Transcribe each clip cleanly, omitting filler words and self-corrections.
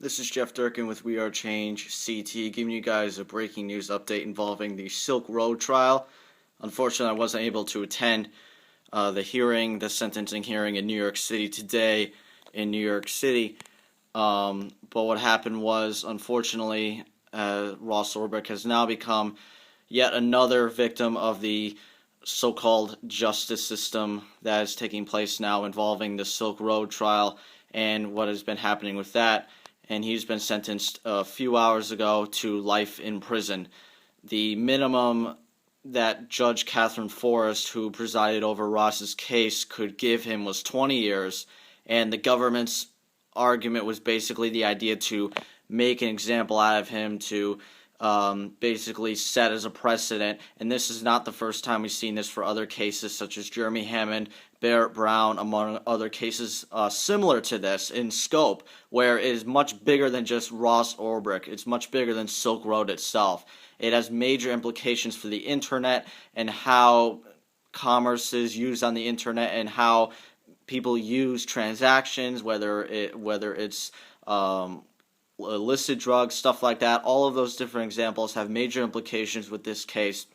This is Jeff Durkin with We Are Change CT, giving you guys a breaking news update involving the Silk Road trial. Unfortunately, I wasn't able to attend the sentencing hearing in New York City today in New York City. But what happened was, unfortunately, Ross Ulbricht has now become yet another victim of the so-called justice system that is taking place now involving the Silk Road trial and what has been happening with that. And he's been sentenced a few hours ago to life in prison. The minimum that Judge Catherine Forrest, who presided over Ross's case, could give him was 20 years, and the government's argument was basically the idea to make an example out of him, to basically set as a precedent. And this is not the first time we've seen this for other cases such as Jeremy Hammond, Barrett Brown, among other cases similar to this in scope, where it is much bigger than just Ross Ulbricht. It's much bigger than Silk Road itself. It has major implications for the internet and how commerce is used on the internet and how people use transactions, whether it's illicit drugs, stuff like that. All of those different examples have major implications with this case.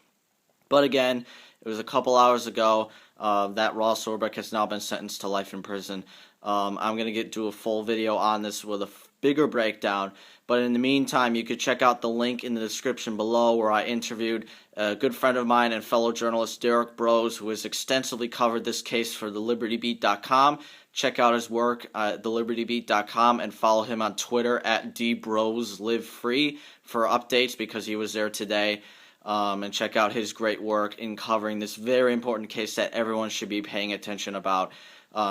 But again, it was a couple hours ago that Ross Ulbricht has now been sentenced to life in prison. I'm going to do a full video on this with a bigger breakdown. But in the meantime, you could check out the link in the description below where I interviewed a good friend of mine and fellow journalist Derek Brose, who has extensively covered this case for thelibertybeat.com. Check out his work at thelibertybeat.com and follow him on Twitter at dbrosLiveFree for updates, because he was there today. And check out his great work in covering this very important case that everyone should be paying attention about.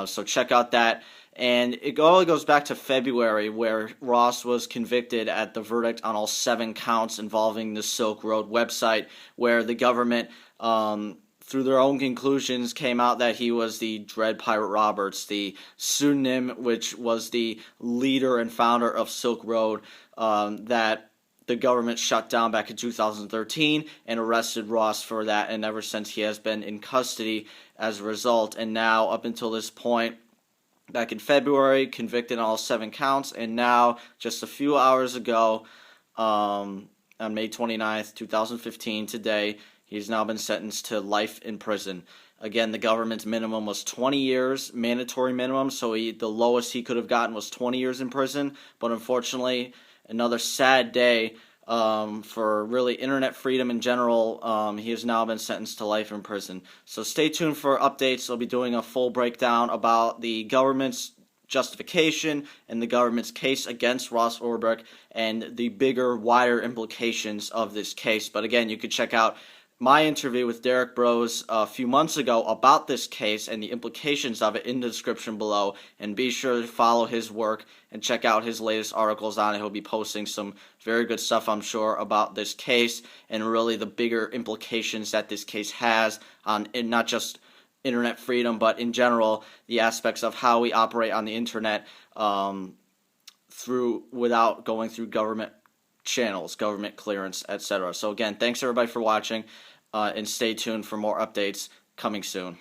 So check out that. And it all goes back to February, where Ross was convicted at the verdict on all 7 counts involving the Silk Road website, where the government, through their own conclusions, came out that he was the Dread Pirate Roberts, the pseudonym which was the leader and founder of Silk Road, that the government shut down back in 2013 and arrested Ross for that, and ever since he has been in custody as a result. And now, up until this point, back in February, convicted on all 7 counts, and now, just a few hours ago, on May 29th, 2015, today, he's now been sentenced to life in prison. Again, the government's minimum was 20 years, mandatory minimum, so the lowest he could have gotten was 20 years in prison. But unfortunately, another sad day for really internet freedom in general. He has now been sentenced to life in prison. So stay tuned for updates. I'll be doing a full breakdown about the government's justification and the government's case against Ross Ulbricht and the bigger, wider implications of this case. But again, you could check out my interview with Derek Brose a few months ago about this case and the implications of it in the description below, and be sure to follow his work and check out his latest articles on it. He'll be posting some very good stuff, I'm sure, about this case and really the bigger implications that this case has on not just internet freedom, but in general the aspects of how we operate on the internet without going through government channels, government clearance, etc. So again, thanks everybody for watching, and stay tuned for more updates coming soon.